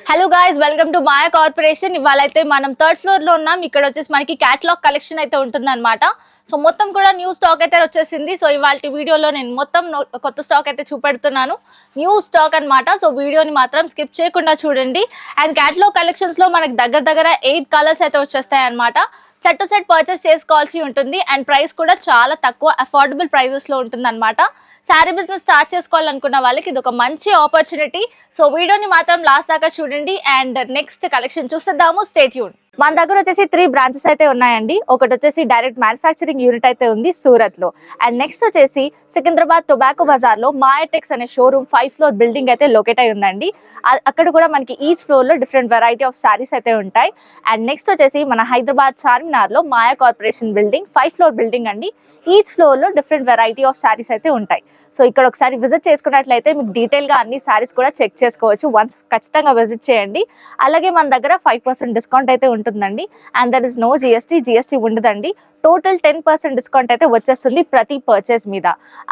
Hello guys, welcome to Maya corporation. ఇవాళైతే మనం third floor లో ఉన్నాం. ఇక్కడ వచ్చేసి మనకి క్యాటలాగ్ కలెక్షన్ అయితే ఉంటుంది అనమాట. సో మొత్తం కూడా న్యూ స్టాక్ అయితే వచ్చేసింది. సో ఇవాళ వీడియోలో నేను మొత్తం కొత్త స్టాక్ అయితే చూపెడుతున్నాను, న్యూ స్టాక్ అనమాట. సో వీడియోని మాత్రం స్కిప్ చేయకుండా చూడండి. అండ్ క్యాటలాగ్ కలెక్షన్స్ లో మనకి దగ్గర 8 కలర్స్ అయితే వచ్చేస్తాయి అనమాట. సెట్ టు సెట్ పర్చేస్ చేసుకోవాల్సి ఉంటుంది. అండ్ ప్రైస్ కూడా చాలా తక్కువ, అఫోర్డబుల్ ప్రైజెస్ లో ఉంటుంది అనమాట. శారీ బిజినెస్ స్టార్ట్ చేసుకోవాలనుకున్న వాళ్ళకి ఇది ఒక మంచి ఆపర్చునిటీ. సో వీడియోని మాత్రం లాస్ట్ దాకా చూడండి. అండ్ నెక్స్ట్ కలెక్షన్ చూసేద్దాము, స్టే ట్యూన్. మన దగ్గర వచ్చేసి 3 బ్రాంచెస్ అయితే ఉన్నాయండి. ఒకటి వచ్చేసి డైరెక్ట్ మ్యానుఫ్యాక్చరింగ్ యూనిట్ అయితే ఉంది సూరత్ లో. అండ్ నెక్స్ట్ వచ్చేసి సికింద్రాబాద్ టొబాకో బజార్ లో మాయాటెక్స్ అనే షోరూమ్ 5 ఫ్లోర్ బిల్డింగ్ అయితే లొకేట్ అయి ఉందండి. అక్కడ కూడా మనకి ఈచ్ ఫ్లోర్ లో డిఫరెంట్ వెరైటీ ఆఫ్ సారీస్ అయితే ఉంటాయి. అండ్ నెక్స్ట్ వచ్చేసి మన హైదరాబాద్ చార్మినార్ లో మాయా కార్పొరేషన్ బిల్డింగ్ 5 ఫ్లోర్ బిల్డింగ్ అండి. ఈచ్ ఫ్లోర్ లో డిఫరెంట్ వెరైటీ ఆఫ్ సారీస్ అయితే ఉంటాయి. సో ఇక్కడ ఒకసారి విజిట్ చేసుకున్నట్లయితే మీకు డీటెయిల్ గా అన్ని సారీస్ కూడా చెక్ చేసుకోవచ్చు. వన్స్ ఖచ్చితంగా విజిట్ చేయండి. అలాగే మన దగ్గర 5% డిస్కౌంట్ అయితే ఉంటుందండి. And there is no GST ఉండదండి. టోటల్ 10% డిస్కౌంట్ అయితే వచ్చేస్తుంది ప్రతి పర్చేస్ మీద.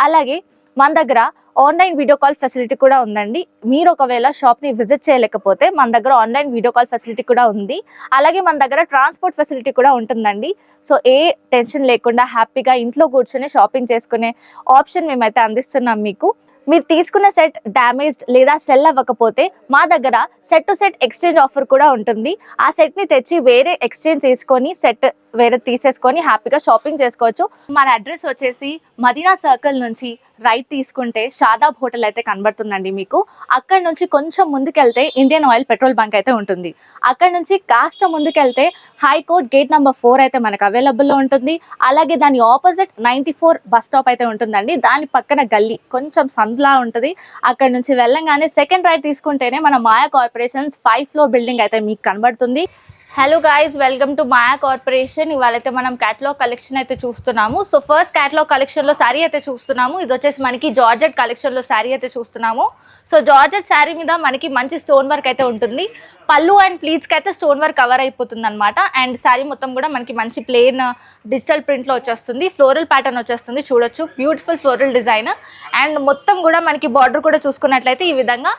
అలాగే మన దగ్గర ఆన్లైన్ వీడియో కాల్ ఫెసిలిటీ కూడా ఉందండి. మీరు ఒకవేళ షాప్ ని విజిట్ చేయలేకపోతే మన దగ్గర ఆన్లైన్ వీడియో కాల్ ఫెసిలిటీ కూడా ఉంది. అలాగే మన దగ్గర ట్రాన్స్పోర్ట్ ఫెసిలిటీ కూడా ఉంటుందండి. సో ఏ టెన్షన్ లేకుండా హ్యాపీగా ఇంట్లో కూర్చొని షాపింగ్ చేసుకునే ఆప్షన్ మేమైతే అందిస్తున్నాం మీకు. మీరు తీసుకున్న సెట్ డ్యామేజ్డ్ లేదా సెల్ అవ్వకపోతే మా దగ్గర set to set exchange offer కూడా ఉంటుంది. ఆ సెట్ ని తెచ్చి వేరే ఎక్స్చేంజ్ చేసుకొని సెట్ వేరే తీసేసుకొని హ్యాపీగా షాపింగ్ చేసుకోవచ్చు. మన అడ్రస్ వచ్చేసి మదీనా సర్కిల్ నుంచి రైట్ తీసుకుంటే షాదాబ్ హోటల్ అయితే కనబడుతుందండి మీకు. అక్కడ నుంచి కొంచెం ముందుకెళ్తే ఇండియన్ ఆయిల్ పెట్రోల్ బంక్ అయితే ఉంటుంది. అక్కడ నుంచి కాస్త ముందుకెళ్తే హైకోర్ట్ గేట్ నెంబర్ 4 అయితే మనకు అవైలబుల్లో ఉంటుంది. అలాగే దాని ఆపోజిట్ 94 బస్ స్టాప్ అయితే ఉంటుందండి. దాని పక్కన గల్లీ కొంచెం సందులా ఉంటుంది. అక్కడ నుంచి వెళ్ళంగానే సెకండ్ రైట్ తీసుకుంటేనే మన మాయా కార్పొరేషన్స్ 5 ఫ్లోర్ బిల్డింగ్ అయితే మీకు కనబడుతుంది. Hello guys, welcome to Maya corporation. ఇవాళైతే మనం క్యాటలాగ్ కలెక్షన్ అయితే చూస్తున్నాము. సో ఫస్ట్ క్యాటలాగ్ కలెక్షన్లో శారీ అయితే చూస్తున్నాము. ఇది వచ్చేసి మనకి జార్జెట్ కలెక్షన్లో శారీ అయితే చూస్తున్నాము. సో జార్జెట్ శారీ మీద మనకి మంచి స్టోన్ వర్క్ అయితే ఉంటుంది. పళ్ళు అండ్ ప్లీట్స్కి అయితే స్టోన్ వర్క్ కవర్ అయిపోతుంది అనమాట. అండ్ శారీ మొత్తం కూడా మనకి మంచి ప్లెయిన్ డిజిటల్ ప్రింట్లో వచ్చేస్తుంది. ఫ్లోరల్ ప్యాటర్న్ వచ్చేస్తుంది, చూడొచ్చు బ్యూటిఫుల్ ఫ్లోరల్ డిజైన్. అండ్ మొత్తం కూడా మనకి బార్డర్ కూడా చూసుకున్నట్లయితే ఈ విధంగా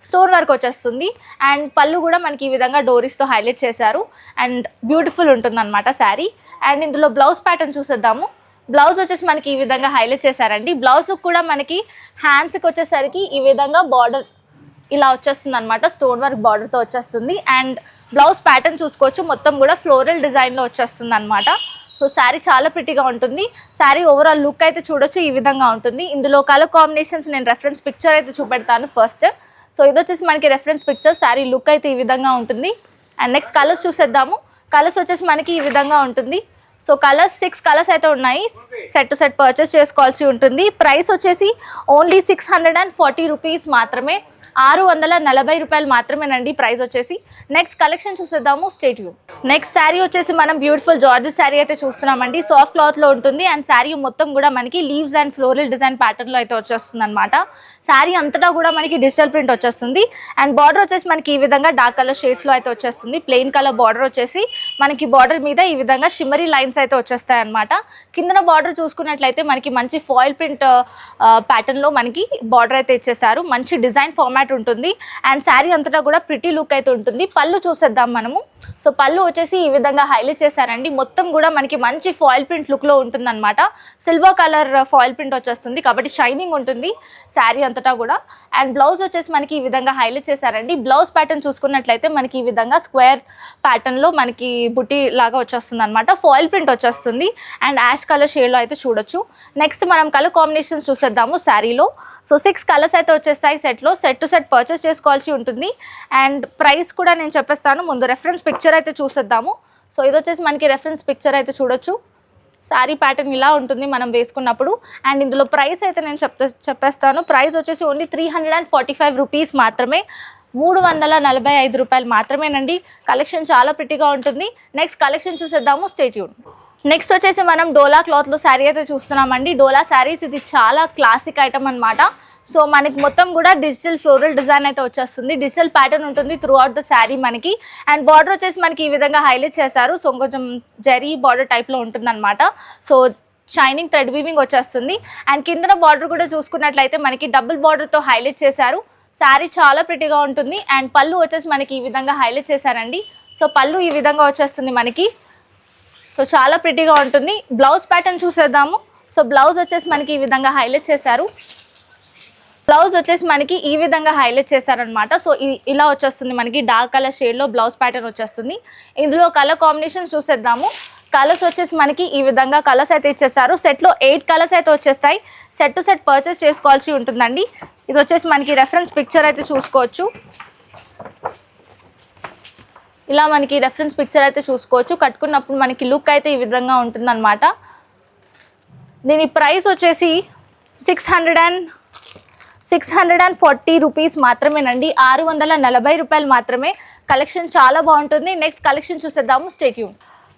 స్టోన్ వర్క్ వచ్చేస్తుంది. అండ్ పళ్ళు కూడా మనకి ఈ విధంగా డోరీస్తో హైలైట్ చేశారు. అండ్ బ్యూటిఫుల్ ఉంటుంది అనమాట శారీ. అండ్ ఇందులో బ్లౌజ్ ప్యాటర్న్ చూసేద్దాము. బ్లౌజ్ వచ్చేసి మనకి ఈ విధంగా హైలైట్ చేశారండి. బ్లౌజ్ కూడా మనకి హ్యాండ్స్కి వచ్చేసరికి ఈ విధంగా బార్డర్ ఇలా వచ్చేస్తుంది అనమాట, స్టోన్ వర్క్ బార్డర్తో వచ్చేస్తుంది. అండ్ బ్లౌజ్ ప్యాటర్న్ చూసుకోవచ్చు, మొత్తం కూడా ఫ్లోరల్ డిజైన్లో వచ్చేస్తుంది అనమాట. సో శారీ చాలా ప్రిటీగా ఉంటుంది. శారీ ఓవరాల్ లుక్ అయితే చూడొచ్చు ఈ విధంగా ఉంటుంది. ఇందులో కలర్ కాంబినేషన్స్ నేను రెఫరెన్స్ పిక్చర్ అయితే చూపెడతాను ఫస్ట్. సో ఇది వచ్చేసి మనకి రెఫరెన్స్ పిక్చర్. శారీ లుక్ అయితే ఈ విధంగా ఉంటుంది. అండ్ నెక్స్ట్ కలర్స్ చూసేద్దాము. కలర్స్ వచ్చేసి మనకి ఈ విధంగా ఉంటుంది. సో కలర్స్ 6 కలర్స్ అయితే ఉన్నాయి. సెట్ టు సెట్ పర్చేస్ చేసుకోవాల్సి ఉంటుంది. ప్రైస్ వచ్చేసి ఓన్లీ 640 రూపీస్ మాత్రమే, 640 రూపాయలు మాత్రమేనండి ప్రైస్ వచ్చేసి. నెక్స్ట్ కలెక్షన్ చూసేద్దాము, స్టే ట్యూన్. నెక్స్ట్ శారీ వచ్చేసి మనం బ్యూటిఫుల్ జార్జెట్ శారీ అయితే చూస్తున్నామండి. సాఫ్ట్ క్లాత్లో ఉంటుంది. అండ్ శారీ మొత్తం కూడా మనకి లీవ్స్ అండ్ ఫ్లోరల్ డిజైన్ ప్యాటర్న్లో అయితే వచ్చేస్తుంది అనమాట. శారీ అంతటా కూడా మనకి డిజిటల్ ప్రింట్ వచ్చేస్తుంది. అండ్ బార్డర్ వచ్చేసి మనకి ఈ విధంగా డార్క్ కలర్ షేడ్స్లో అయితే వచ్చేస్తుంది. ప్లెయిన్ కలర్ బార్డర్ వచ్చేసి మనకి బార్డర్ మీద ఈ విధంగా షిమ్మరీ లైన్స్ అయితే వచ్చేస్తాయి అనమాట. కిందన బార్డర్ చూసుకున్నట్లయితే మనకి మంచి ఫాయిల్ ప్రింట్ ప్యాటర్న్లో మనకి బార్డర్ అయితే ఇచ్చేసారు. మంచి డిజైన్ ఫార్మాట్ ఉంటుంది. అండ్ శారీ అంతటా కూడా ప్రిటీ లుక్ అయితే ఉంటుంది. పళ్ళు చూసేద్దాం మనము. సో పళ్ళు వచ్చేసి ఈ విధంగా హైలైట్ చేశారండి. మొత్తం కూడా మనకి మంచి ఫాయిల్ ప్రింట్ లుక్లో ఉంటుంది అనమాట. సిల్వర్ కలర్ ఫాయిల్ ప్రింట్ వచ్చేస్తుంది కాబట్టి షైనింగ్ ఉంటుంది శారీ అంతటా కూడా. అండ్ బ్లౌజ్ వచ్చేసి మనకి ఈ విధంగా హైలైట్ చేశారండి. బ్లౌజ్ ప్యాటర్న్ చూసుకున్నట్లయితే మనకి ఈ విధంగా స్క్వేర్ ప్యాటర్న్లో మనకి బుట్టి లాగా వచ్చేస్తుంది అనమాట. ఫాయిల్ ప్రింట్ వచ్చేస్తుంది. అండ్ యాష్ కలర్ షేడ్లో అయితే చూడొచ్చు. నెక్స్ట్ మనం కలర్ కాంబినేషన్స్ చూసేద్దాము శారీలో. సో 6 కలర్స్ అయితే వచ్చేస్తాయి సెట్లో. సెట్ టు సెట్ పర్చేస్ చేసుకోవాల్సి ఉంటుంది. అండ్ ప్రైస్ కూడా నేను చెప్పేస్తాను. ముందు రెఫరెన్స్ పిక్చర్ అయితే చూసేద్దాము. సో ఇది వచ్చేసి మనకి రెఫరెన్స్ పిక్చర్ అయితే చూడొచ్చు. శారీ ప్యాటర్న్ ఇలా ఉంటుంది మనం వేసుకున్నప్పుడు. అండ్ ఇందులో ప్రైస్ అయితే నేను చెప్పేస్తాను. ప్రైస్ వచ్చేసి ఓన్లీ 345 రూపీస్ మాత్రమే, 345 రూపాయలు మాత్రమేనండి. కలెక్షన్ చాలా ప్రిటీగా ఉంటుంది. నెక్స్ట్ కలెక్షన్ చూసేద్దాము, స్టే ట్యూన్. నెక్స్ట్ వచ్చేసి మనం డోలా క్లాత్లో శారీ అయితే చూస్తున్నామండి. డోలా శారీస్ ఇది చాలా క్లాసిక్ ఐటమ్ అనమాట. సో మనకి మొత్తం కూడా డిజిటల్ ఫ్లోరల్ డిజైన్ అయితే వచ్చేస్తుంది. డిజిటల్ ప్యాటర్న్ ఉంటుంది త్రూ అవుట్ ద శారీ మనకి. అండ్ బార్డర్ వచ్చేసి మనకి ఈ విధంగా హైలైట్ చేశారు. సో కొంచెం జరీ బార్డర్ టైప్లో ఉంటుంది అనమాట. సో షైనింగ్ థ్రెడ్ వీవింగ్ వచ్చేస్తుంది. అండ్ కిందన బార్డర్ కూడా చూసుకున్నట్లయితే మనకి డబుల్ బార్డర్తో హైలైట్ చేశారు. శారీ చాలా ప్రిటీగా ఉంటుంది. అండ్ పళ్ళు వచ్చేసి మనకి ఈ విధంగా హైలైట్ చేశారండి. సో పళ్ళు ఈ విధంగా వచ్చేస్తుంది మనకి. సో చాలా ప్రిటీగా ఉంటుంది. బ్లౌజ్ ప్యాటర్న్ చూసేద్దాము. సో బ్లౌజ్ వచ్చేసి మనకి ఈ విధంగా హైలైట్ చేశారు. బ్లౌజ్ వచ్చేసి మనకి ఈ విధంగా హైలైట్ చేశారనమాట. సో ఇలా వచ్చేస్తుంది మనకి డార్క్ కలర్ షేడ్లో బ్లౌజ్ ప్యాటర్న్ వచ్చేస్తుంది. ఇందులో కలర్ కాంబినేషన్స్ చూసేద్దాము. కలర్స్ వచ్చేసి మనకి ఈ విధంగా కలర్స్ అయితే ఇచ్చేసారు. సెట్లో 8 కలర్స్ అయితే వచ్చేస్తాయి. సెట్ టు సెట్ పర్చేస్ చేసుకోవాల్సి ఉంటుందండి. ఇది వచ్చేసి మనకి రెఫరెన్స్ పిక్చర్ అయితే చూసుకోవచ్చు. ఇలా మనకి రెఫరెన్స్ పిక్చర్ అయితే చూసుకోవచ్చు. కట్టుకున్నప్పుడు మనకి లుక్ అయితే ఈ విధంగా ఉంటుందన్నమాట. దీని ప్రైస్ వచ్చేసి 640 రూపీస్ మాత్రమేనండి. 640 రూపాయలు మాత్రమే. కలెక్షన్ చాలా బాగుంటుంది. నెక్స్ట్ కలెక్షన్ చూసేద్దాము. Stay tune.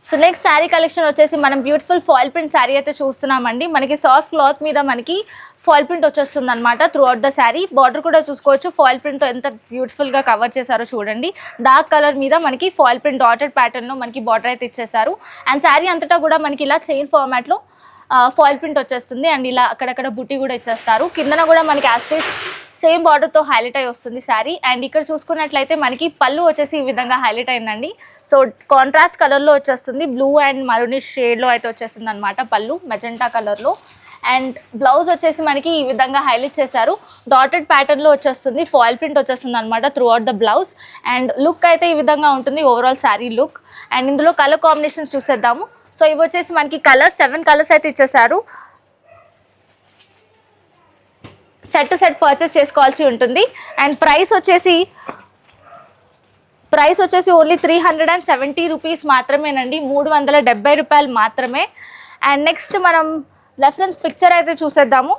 So next sari collection వచ్చేసి మనం బ్యూటిఫుల్ ఫాయిల్ ప్రింట్ శారీ అయితే చూస్తున్నామండి. మనకి సాఫ్ట్ క్లాత్ మీద మనకి ఫాయిల్ ప్రింట్ వచ్చేస్తుంది అనమాట through out the sari. Border కూడా చూసుకోవచ్చు. ఫాయిల్ ప్రింట్తో ఎంత బ్యూటిఫుల్గా కవర్ చేశారో చూడండి. డార్క్ కలర్ మీద మనకి ఫాయిల్ ప్రింట్ డాటెడ్ ప్యాటర్న్లో మనకి బార్డర్ అయితే ఇచ్చేసారు. అండ్ శారీ అంతటా కూడా మనకి ఇలా చైన్ ఫార్మాట్లో ఫాయిల్ ప్రింట్ వచ్చేస్తుంది. అండ్ ఇలా అక్కడక్కడ బుట్టి కూడా ఇచ్చేస్తారు. కిందన కూడా మనకి యాస్టేజ్ సేమ్ బార్డర్తో హైలైట్ అయి వస్తుంది శారీ. అండ్ ఇక్కడ చూసుకున్నట్లయితే మనకి పళ్ళు వచ్చేసి ఈ విధంగా హైలైట్ అయిందండి. సో కాంట్రాస్ట్ కలర్లో వచ్చేస్తుంది. బ్లూ అండ్ మరూనిష్ షేడ్లో అయితే వచ్చేస్తుంది అనమాట పళ్ళు, మెజెంటా కలర్లో. అండ్ బ్లౌజ్ వచ్చేసి మనకి ఈ విధంగా హైలైట్ చేశారు. డాటెడ్ ప్యాటర్న్లో వచ్చేస్తుంది. ఫాయిల్ ప్రింట్ వచ్చేస్తుంది అనమాట through out the blouse. And look అయితే ఈ విధంగా ఉంటుంది ఓవరాల్ శారీ లుక్. అండ్ ఇందులో కలర్ కాంబినేషన్స్ చూసేద్దాము. సో ఇవి వచ్చేసి మనకి కలర్స్ 7 కలర్స్ అయితే ఇచ్చేసారు. సెట్ టు సెట్ పర్చేస్ చేసుకోవాల్సి ఉంటుంది. అండ్ ప్రైస్ వచ్చేసి ఓన్లీ 370 రూపీస్ మాత్రమేనండి. 370 రూపాయలు మాత్రమే. అండ్ నెక్స్ట్ మనం రెఫరెన్స్ పిక్చర్ అయితే చూసేద్దాము.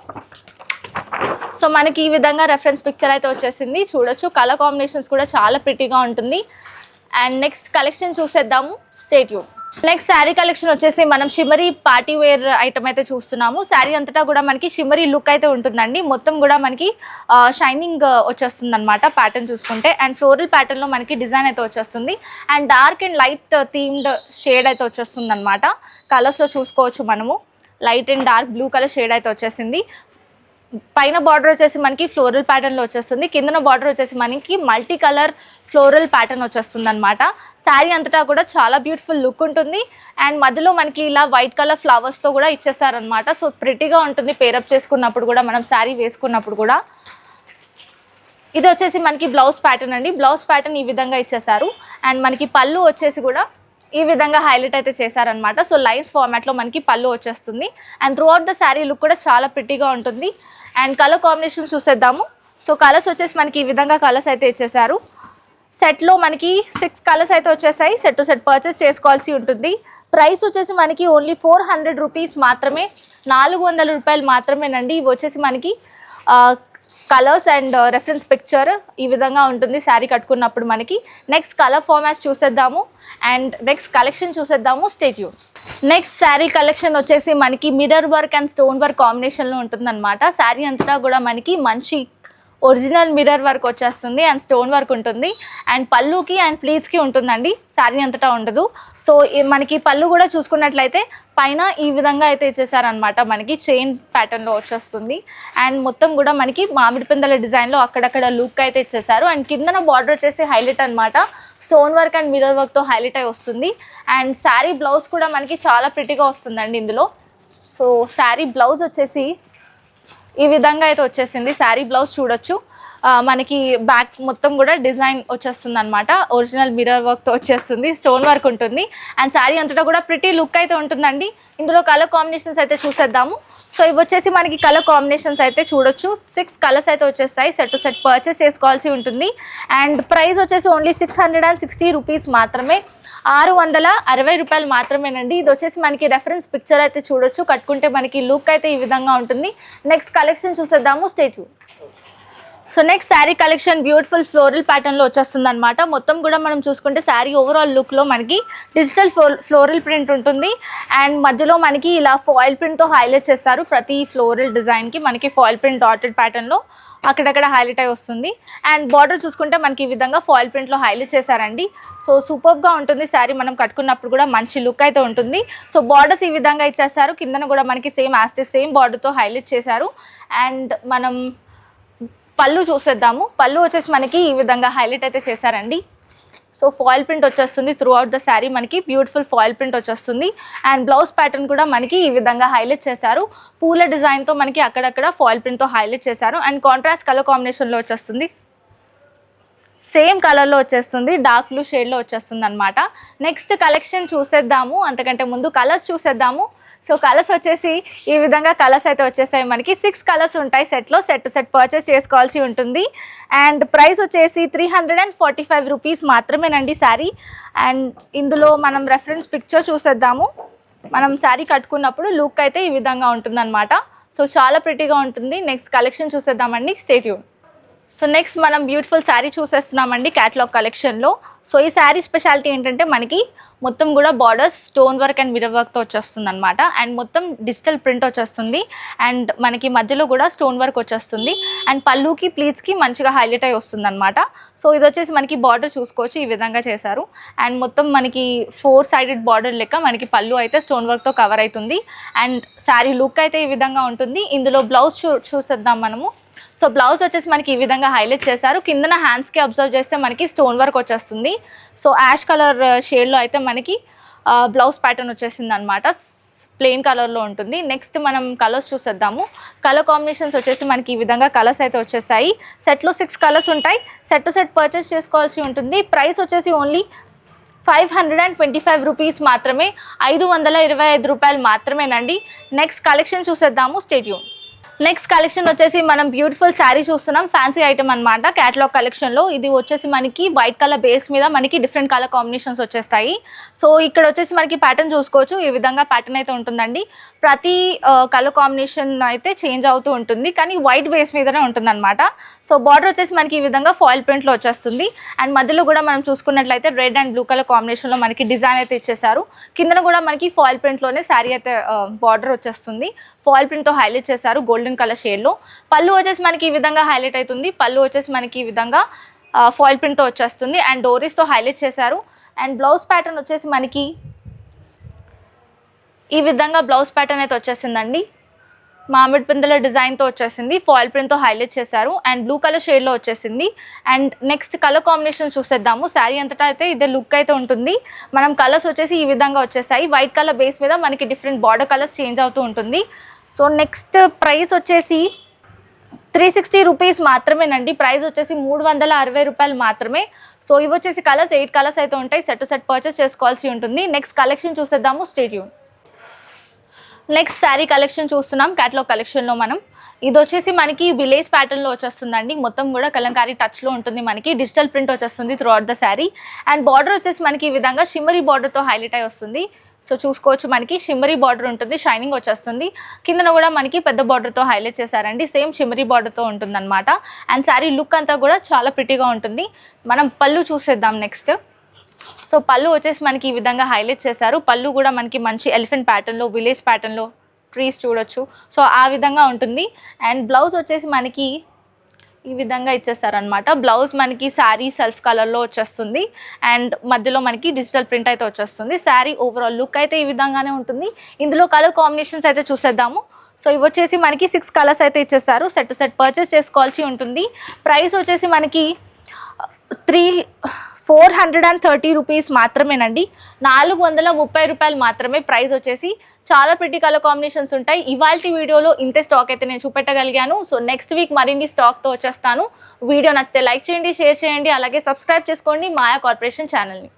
సో మనకి ఈ విధంగా రెఫరెన్స్ పిక్చర్ అయితే వచ్చేసింది. చూడొచ్చు. కలర్ కాంబినేషన్స్ కూడా చాలా ప్రిటీగా ఉంటుంది. అండ్ నెక్స్ట్ కలెక్షన్ చూసేద్దాము. Stay tune. Next sari collection వచ్చేసి మనం షిమరీ పార్టీ వేర్ ఐటమ్ అయితే చూస్తున్నాము. శారీ అంతటా కూడా మనకి షిమరీ లుక్ అయితే ఉంటుందండి. మొత్తం కూడా మనకి షైనింగ్ వచ్చేస్తుంది అనమాట ప్యాటర్న్ చూసుకుంటే. అండ్ ఫ్లోరల్ ప్యాటర్న్లో మనకి డిజైన్ అయితే వచ్చేస్తుంది. And dark and light themed shade అయితే వచ్చేస్తుంది అనమాట. కలర్స్లో చూసుకోవచ్చు మనము. Light and dark blue colour shade అయితే వచ్చేసింది. పైన బార్డర్ వచ్చేసి మనకి ఫ్లోరల్ ప్యాటర్న్లో వచ్చేస్తుంది. కిందన బార్డర్ వచ్చేసి మనకి మల్టీ కలర్ ఫ్లోరల్ ప్యాటర్న్ వచ్చేస్తుంది అనమాట. శారీ అంతటా కూడా చాలా బ్యూటిఫుల్ లుక్ ఉంటుంది. అండ్ మధ్యలో మనకి ఇలా వైట్ కలర్ ఫ్లవర్స్తో కూడా ఇచ్చేస్తారనమాట. సో ప్రిటీగా ఉంటుంది పేరప్ చేసుకున్నప్పుడు కూడా, మనం శారీ వేసుకున్నప్పుడు కూడా. ఇది వచ్చేసి మనకి బ్లౌజ్ ప్యాటర్న్ అండి. బ్లౌజ్ ప్యాటర్న్ ఈ విధంగా ఇచ్చేసారు. అండ్ మనకి పళ్ళు వచ్చేసి కూడా ఈ విధంగా హైలైట్ అయితే చేశారనమాట. సో లైన్స్ ఫార్మాట్లో మనకి పళ్ళు వచ్చేస్తుంది. And through out the sari look కూడా చాలా ప్రిటీగా ఉంటుంది. అండ్ కలర్ కాంబినేషన్ చూసేద్దాము. సో కలర్స్ వచ్చేసి మనకి ఈ విధంగా కలర్స్ అయితే ఇచ్చేసారు. సెట్లో మనకి 6 కలర్స్ అయితే వచ్చేసాయి. సెట్ టు సెట్ పర్చేస్ చేసుకోవాల్సి ఉంటుంది. ప్రైస్ వచ్చేసి మనకి ఓన్లీ 400 రూపీస్ మాత్రమే. 400 రూపాయలు మాత్రమేనండి. ఇవి వచ్చేసి మనకి కలర్స్ అండ్ రెఫరెన్స్ పిక్చర్ ఈ విధంగా ఉంటుంది శారీ కట్టుకున్నప్పుడు మనకి. నెక్స్ట్ కలర్ ఫార్మాట్స్ చూసేద్దాము. అండ్ నెక్స్ట్ కలెక్షన్ చూసేద్దాము. Stay tune. Next sari collection వచ్చేసి మనకి mirror work and stone work కాంబినేషన్లో ఉంటుందన్నమాట. శారీ అంతా కూడా మనకి మంచి ఒరిజినల్ మిర్రర్ వర్క్ వచ్చేస్తుంది. అండ్ స్టోన్ వర్క్ ఉంటుంది. అండ్ పళ్ళుకి అండ్ ప్లీట్స్కి ఉంటుందండి. శారీ అంతటా ఉండదు. సో మనకి పళ్ళు కూడా చూసుకున్నట్లయితే పైన ఈ విధంగా అయితే ఇచ్చేసారనమాట. మనకి చైన్ ప్యాటర్న్లో వచ్చేస్తుంది. అండ్ మొత్తం కూడా మనకి మామిడి పిందెల డిజైన్లో అక్కడక్కడ లుక్ అయితే ఇచ్చేసారు. అండ్ కిందన బార్డర్ వచ్చేసి హైలైట్ అనమాట. స్టోన్ వర్క్ అండ్ మిర్రర్ వర్క్తో హైలైట్ అయి వస్తుంది. అండ్ శారీ బ్లౌజ్ కూడా మనకి చాలా ప్రిటీగా వస్తుందండి ఇందులో. సో శారీ బ్లౌజ్ వచ్చేసి ఈ విధంగా అయితే వచ్చేసింది. శారీ బ్లౌజ్ చూడొచ్చు. మనకి బ్యాక్ మొత్తం కూడా డిజైన్ వచ్చేస్తుంది అనమాట. ఒరిజినల్ మిర్రర్ వర్క్తో వచ్చేస్తుంది. స్టోన్ వర్క్ ఉంటుంది. అండ్ శారీ అంతటా కూడా ప్రిటీ లుక్ అయితే ఉంటుందండి. ఇందులో కలర్ కాంబినేషన్స్ అయితే చూసేద్దాము. సో ఇవి వచ్చేసి మనకి కలర్ కాంబినేషన్స్ అయితే చూడొచ్చు. 6 కలర్స్ అయితే వచ్చేస్తాయి. సెట్ టు సెట్ పర్చేస్ చేసుకోవాల్సి ఉంటుంది. అండ్ ప్రైస్ వచ్చేసి ఓన్లీ 660 రూపీస్ మాత్రమే. 660 రూపాయలు మాత్రమేనండి. ఇది వచ్చేసి మనకి రెఫరెన్స్ పిక్చర్ అయితే చూడొచ్చు. కట్టుకుంటే మనకి లుక్ అయితే ఈ విధంగా ఉంటుంది. నెక్స్ట్ కలెక్షన్ చూసేద్దాము. Stay tune. So next sari collection beautiful floral ప్యాటర్న్లో వచ్చేస్తుంది అనమాట. మొత్తం కూడా మనం చూసుకుంటే శారీ ఓవరాల్ లుక్లో మనకి డిజిటల్ ఫ్లోరల్ ప్రింట్ ఉంటుంది. అండ్ మధ్యలో మనకి ఇలా ఫాయిల్ ప్రింట్తో హైలైట్ చేస్తారు. ప్రతి ఫ్లోరల్ డిజైన్కి మనకి ఫాయిల్ ప్రింట్ డాటెడ్ ప్యాటర్న్లో అక్కడక్కడ హైలైట్ అయి వస్తుంది. అండ్ బార్డర్ చూసుకుంటే మనకి ఈ విధంగా ఫాయిల్ ప్రింట్లో హైలైట్ చేశారండి. సో సూపర్గా ఉంటుంది శారీ. మనం కట్టుకున్నప్పుడు కూడా మంచి లుక్ అయితే ఉంటుంది. సో బార్డర్స్ ఈ విధంగా ఇచ్చేసారు. కిందన కూడా మనకి సేమ్ బార్డర్తో హైలైట్ చేశారు. అండ్ మనం పళ్ళు చూసేద్దాము. పళ్ళు వచ్చేసి మనకి ఈ విధంగా హైలైట్ అయితే చేశారండి. సో ఫాయిల్ ప్రింట్ వచ్చేస్తుంది త్రూ అవుట్ ద శారీ, మనకి బ్యూటిఫుల్ ఫాయిల్ ప్రింట్ వచ్చేస్తుంది. అండ్ బ్లౌజ్ ప్యాటర్న్ కూడా మనకి ఈ విధంగా హైలైట్ చేశారు. పూల డిజైన్తో మనకి అక్కడక్కడ ఫాయిల్ ప్రింట్తో హైలైట్ చేశారు. అండ్ కాంట్రాస్ట్ కలర్ కాంబినేషన్లో వచ్చేస్తుంది, సేమ్ కలర్లో వచ్చేస్తుంది, డార్క్ బ్లూ షేడ్లో వచ్చేస్తుంది అనమాట. నెక్స్ట్ కలెక్షన్ చూసేద్దాము. అంతకంటే ముందు కలర్స్ చూసేద్దాము. సో కలర్స్ వచ్చేసి ఈ విధంగా కలర్స్ అయితే వచ్చేసాయి మనకి. 6 కలర్స్ ఉంటాయి సెట్లో. సెట్ పర్చేస్ చేసుకోవాల్సి ఉంటుంది. అండ్ ప్రైస్ వచ్చేసి 345 రూపీస్ మాత్రమేనండి శారీ. అండ్ ఇందులో మనం రెఫరెన్స్ పిక్చర్ చూసేద్దాము. మనం శారీ కట్టుకున్నప్పుడు లుక్ అయితే ఈ విధంగా ఉంటుందన్నమాట. సో చాలా ప్రిటీగా ఉంటుంది. నెక్స్ట్ కలెక్షన్ చూసేద్దామండి, స్టే ట్యూన్. సో నెక్స్ట్ మనం బ్యూటిఫుల్ శారీ చూసేస్తున్నామండి క్యాటలాగ్ కలెక్షన్లో. సో ఈ శారీ స్పెషాలిటీ ఏంటంటే మనకి మొత్తం కూడా borders stone work and mirror వర్క్తో వచ్చేస్తుంది అనమాట. అండ్ మొత్తం డిజిటల్ ప్రింట్ వచ్చేస్తుంది. అండ్ మనకి మధ్యలో కూడా స్టోన్ వర్క్ వచ్చేస్తుంది. అండ్ పళ్ళుకి ప్లీట్స్కి మంచిగా హైలైట్ అయి వస్తుంది అనమాట. సో ఇది వచ్చేసి మనకి బార్డర్ చూసుకోవచ్చు, ఈ విధంగా చేశారు. అండ్ మొత్తం మనకి 4 సైడెడ్ బార్డర్ లెక్క మనకి పళ్ళు అయితే స్టోన్ వర్క్తో కవర్ అవుతుంది. అండ్ శారీ లుక్ అయితే ఈ విధంగా ఉంటుంది. ఇందులో బ్లౌజ్ చూసేద్దాం మనము. సో బ్లౌజ్ వచ్చేసి మనకి ఈ విధంగా హైలైట్ చేశారు. కిందన హ్యాండ్స్కి అబ్జర్వ్ చేస్తే మనకి స్టోన్ వర్క్ వచ్చేస్తుంది. సో యాష్ కలర్ షేడ్లో అయితే మనకి బ్లౌజ్ ప్యాటర్న్ వచ్చేసింది అనమాట. ప్లెయిన్ కలర్లో ఉంటుంది. నెక్స్ట్ మనం కలర్స్ చూసేద్దాము. కలర్ కాంబినేషన్స్ వచ్చేసి మనకి ఈ విధంగా కలర్స్ అయితే వచ్చేసాయి. సెట్లో 6 కలర్స్ ఉంటాయి. సెట్ పర్చేస్ చేసుకోవాల్సి ఉంటుంది. ప్రైస్ వచ్చేసి ఓన్లీ 525 రూపీస్ మాత్రమే, 525 రూపాయలు మాత్రమేనండి. నెక్స్ట్ కలెక్షన్ చూసేద్దాము, స్టే ట్యూన్. నెక్స్ట్ కలెక్షన్ వచ్చేసి మనం బ్యూటిఫుల్ శారీ చూస్తున్నాం. ఫ్యాన్సీ ఐటమ్ అనమాట క్యాటలాగ్ కలెక్షన్లో. ఇది వచ్చేసి మనకి వైట్ కలర్ బేస్ మీద మనకి డిఫరెంట్ కలర్ కాంబినేషన్స్ వచ్చేస్తాయి. సో ఇక్కడ వచ్చేసి మనకి ప్యాటర్న్ చూసుకోవచ్చు, ఈ విధంగా ప్యాటర్న్ అయితే ఉంటుందండి. ప్రతి కలర్ కాంబినేషన్ అయితే చేంజ్ అవుతూ ఉంటుంది, కానీ వైట్ బేస్ మీదనే ఉంటుంది అనమాట. సో బార్డర్ వచ్చేసి మనకి ఈ విధంగా ఫాయిల్ ప్రింట్లో వచ్చేస్తుంది. అండ్ మధ్యలో కూడా మనం చూసుకున్నట్లయితే రెడ్ అండ్ బ్లూ కలర్ కాంబినేషన్లో మనకి డిజైన్ అయితే ఇచ్చేసారు. కిందన కూడా మనకి ఫాయిల్ ప్రింట్లోనే శారీ అయితే బార్డర్ వచ్చేస్తుంది. ఫాయిల్ ప్రింట్తో హైలైట్ చేశారు గోల్డెన్ కలర్ షేడ్లో. పళ్ళు వచ్చేసి మనకి ఈ విధంగా హైలైట్ అవుతుంది. పళ్ళు వచ్చేసి మనకి ఈ విధంగా ఫాయిల్ ప్రింట్తో వచ్చేస్తుంది. అండ్ డోరీస్తో హైలైట్ చేశారు. అండ్ బ్లౌజ్ ప్యాటర్న్ వచ్చేసి మనకి ఈ విధంగా బ్లౌజ్ ప్యాటర్న్ అయితే వచ్చేసిందండి. మామిడి పిందెల డిజైన్తో వచ్చేసింది. ఫాయిల్ ప్రింట్తో హైలైట్ చేశారు. అండ్ బ్లూ కలర్ షేడ్లో వచ్చేసింది. అండ్ నెక్స్ట్ కలర్ కాంబినేషన్ చూసేద్దాము. శారీ అంతటా అయితే ఇదే లుక్ అయితే ఉంటుంది. మనం కలర్స్ వచ్చేసి ఈ విధంగా వచ్చేసాయి. వైట్ కలర్ బేస్ మీద మనకి డిఫరెంట్ బార్డర్ కలర్స్ చేంజ్ అవుతూ ఉంటుంది. సో నెక్స్ట్ ప్రైస్ వచ్చేసి 360 రూపీస్ మాత్రమేనండి. ప్రైస్ వచ్చేసి 360 రూపాయలు మాత్రమే. సో ఇవి వచ్చేసి కలర్స్ 8 కలర్స్ అయితే ఉంటాయి. సెట్ పర్చేస్ చేసుకోవాల్సి ఉంటుంది. నెక్స్ట్ కలెక్షన్ చూసేద్దాము, stay tune. Next sari collection చూస్తున్నాం క్యాటలాగ్ కలెక్షన్లో మనం. ఇది వచ్చేసి మనకి విలేజ్ ప్యాటర్న్లో వచ్చేస్తుందండి. మొత్తం కూడా కలంకారీ టచ్లో ఉంటుంది. మనకి డిజిటల్ ప్రింట్ వచ్చేస్తుంది through out the sari. And border వచ్చేసి మనకి ఈ విధంగా షిమ్మరీ బార్డర్తో హైలైట్ అయి వస్తుంది. సో చూసుకోవచ్చు, మనకి షిమ్మరీ బార్డర్ ఉంటుంది, షైనింగ్ వచ్చేస్తుంది. కిందన కూడా మనకి పెద్ద బార్డర్తో హైలైట్ చేశారండి. సేమ్ షిమ్మరీ బార్డర్తో ఉంటుంది అనమాట. అండ్ శారీ లుక్ అంతా కూడా చాలా ప్రిటీగా ఉంటుంది. మనం పళ్ళు చూసేద్దాం నెక్స్ట్. సో పళ్ళు వచ్చేసి మనకి ఈ విధంగా హైలైట్ చేశారు. పళ్ళు కూడా మనకి మంచి ఎలిఫెంట్ ప్యాటర్న్లో, విలేజ్ ప్యాటర్న్లో ట్రీస్ చూడొచ్చు. సో ఆ విధంగా ఉంటుంది. అండ్ బ్లౌజ్ వచ్చేసి మనకి ఈ విధంగా ఇచ్చేస్తారనమాట. బ్లౌజ్ మనకి శారీ సెల్ఫ్ కలర్లో వచ్చేస్తుంది. అండ్ మధ్యలో మనకి డిజిటల్ ప్రింట్ అయితే వచ్చేస్తుంది. శారీ ఓవరాల్ లుక్ అయితే ఈ విధంగానే ఉంటుంది. ఇందులో కలర్ కాంబినేషన్స్ అయితే చూసేద్దాము. సో ఇవి వచ్చేసి మనకి 6 కలర్స్ అయితే ఇచ్చేస్తారు. సెట్ పర్చేస్ చేసుకోవాల్సి ఉంటుంది. ప్రైస్ వచ్చేసి మనకి 430 రూపీస్ మాత్రమేనండి. 430 రూపాయలు మాత్రమే ప్రైస్ వచ్చేసి. చాలా ప్రిటీ కలర్ కాంబినేషన్స్ ఉంటాయి. ఇవాల్టి వీడియోలో ఇంతే స్టాక్ అయితే నేను చూపెట్టగలిగాను. సో నెక్స్ట్ వీక్ మరిన్ని స్టాక్తో వచ్చేస్తాను. వీడియో నచ్చితే లైక్ చేయండి, షేర్ చేయండి, అలాగే సబ్స్క్రైబ్ చేసుకోండి మాయా కార్పొరేషన్ ఛానల్ని.